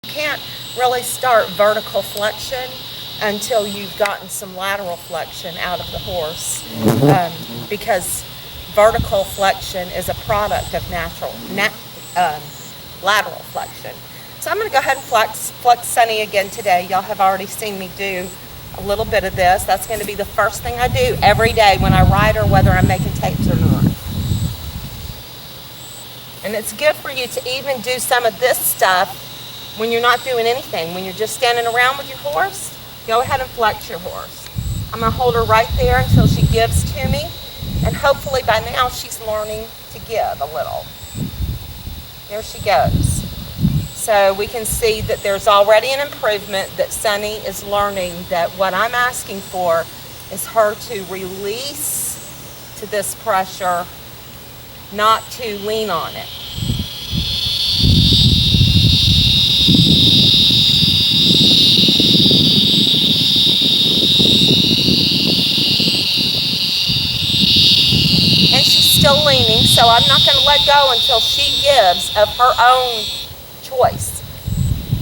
Can't really start vertical flexion until you've gotten some lateral flexion out of the horse, because vertical flexion is a product of lateral flexion. So I'm going to go ahead and flex Sunny again today. Y'all have already seen me do a little bit of this. That's going to be the first thing I do every day when I ride her, whether I'm making tapes or not. And it's good for you to even do some of this stuff when you're not doing anything. When you're just standing around with your horse, go ahead and flex your horse. I'm going to hold her right there until she gives to me. And hopefully by now she's learning to give a little. There she goes. So we can see that there's already an improvement, that Sunny is learning that what I'm asking for is her to release to this pressure, not to lean on it. And she's still leaning, so I'm not going to let go until she gives of her own choice.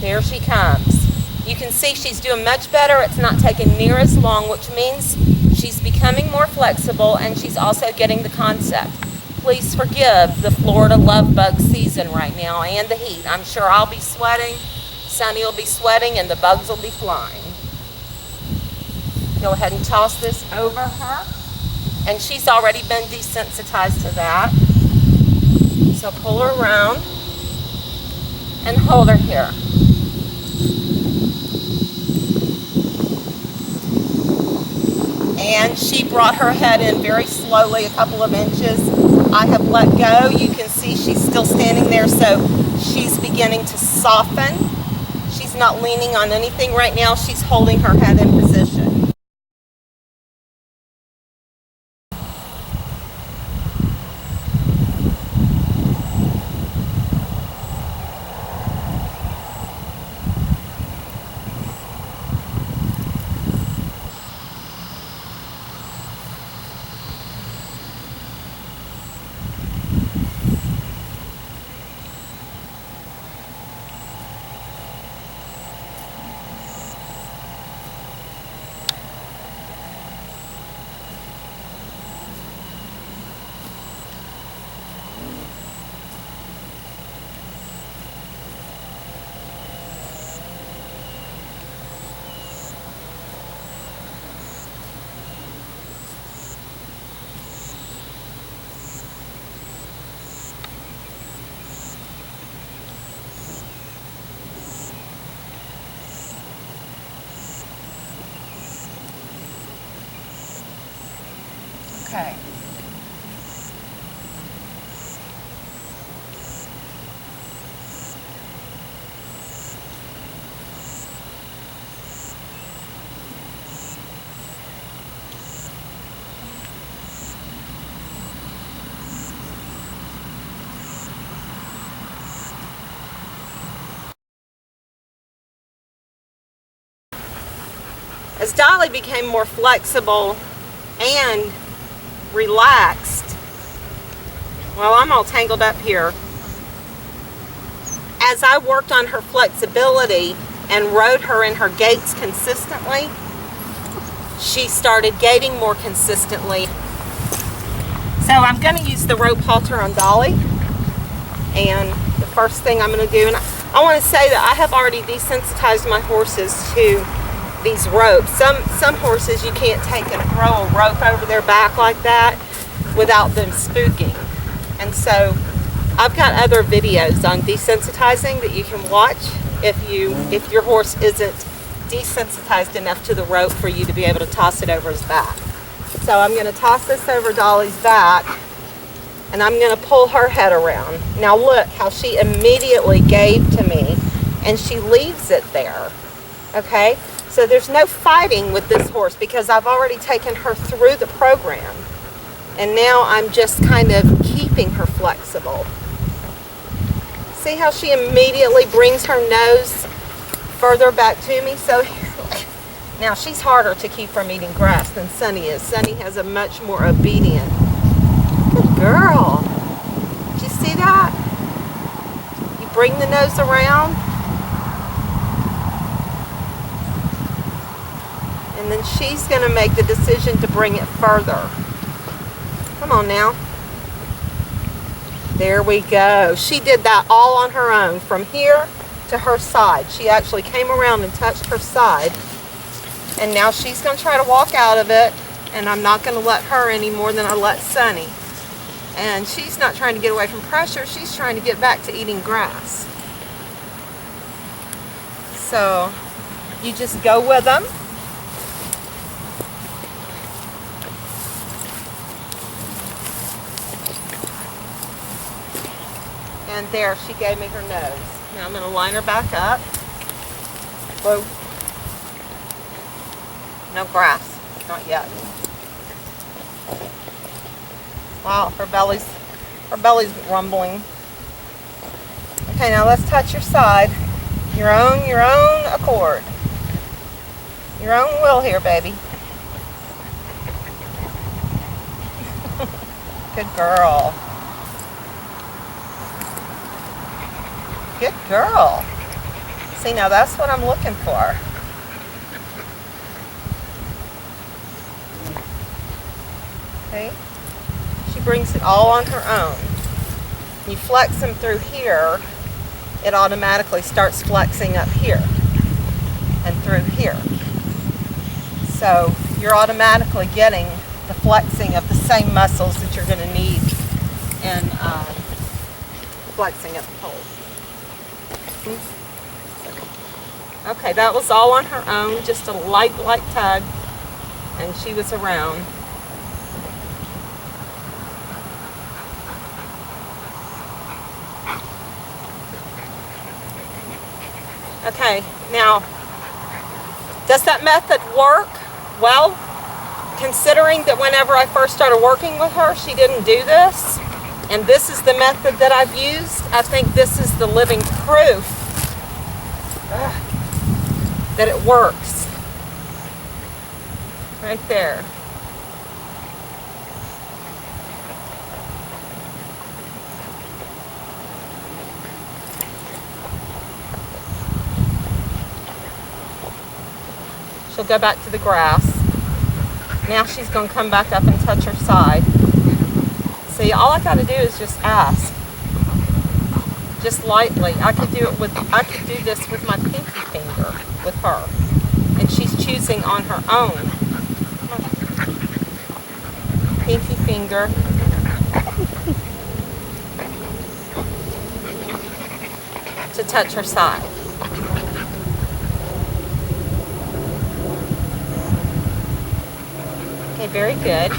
There she comes. You can see she's doing much better. It's not taking near as long, which means she's becoming more flexible, and she's also getting the concept. Please forgive the Florida love bug season right now and the heat. I'm sure I'll be sweating, Sunny will be sweating, and the bugs will be flying. Go ahead and toss this over her. And she's already been desensitized to that. So pull her around and hold her here. And she brought her head in very slowly, a couple of inches. I have let go. You can see she's still standing there, so she's beginning to soften. She's not leaning on anything right now. She's holding her head in position. Okay. As Dolly became more flexible and relaxed, well, I'm all tangled up here. As I worked on her flexibility and rode her in her gaits consistently, she started gaiting more consistently. So I'm going to use the rope halter on Dolly, and the first thing I'm going to do, and I want to say that I have already desensitized my horses to these ropes. Some horses you can't take and throw a rope over their back like that without them spooking. And so I've got other videos on desensitizing that you can watch if your horse isn't desensitized enough to the rope for you to be able to toss it over his back. So I'm going to toss this over Dolly's back, and I'm going to pull her head around. Now look how she immediately gave to me, and she leaves it there. Okay? So there's no fighting with this horse because I've already taken her through the program. And now I'm just kind of keeping her flexible. See how she immediately brings her nose further back to me? So now she's harder to keep from eating grass than Sunny is. Sunny has a much more obedient. Good girl. Did you see that? You bring the nose around. then she's going to make the decision to bring it further. Come on now. There we go. She did that all on her own, from here to her side. She actually came around and touched her side. And now she's going to try to walk out of it, and I'm not going to let her any more than I let Sunny. And she's not trying to get away from pressure. She's trying to get back to eating grass. So you just go with them. And there, she gave me her nose. Now I'm going to line her back up. Whoa. No grass. Not yet. Wow, her belly's rumbling. Okay, now let's touch your side. Your own accord. Your own will here, baby. Good girl. Good girl. See, now that's what I'm looking for. Okay. She brings it all on her own. You flex them through here, it automatically starts flexing up here and through here. So you're automatically getting the flexing of the same muscles that you're going to need in flexing up the pole. Okay, that was all on her own, just a light tug, and she was around. Okay, now, does that method work? Well, considering that whenever I first started working with her, she didn't do this, and this is the method that I've used, I think this is the living proof that it works. Right there. She'll go back to the grass. Now she's going to come back up and touch her side. See, all I got to do is just ask. Just lightly. I could do this with my pinky finger with her. And she's choosing on her own. Pinky finger. To touch her side. Okay, very good.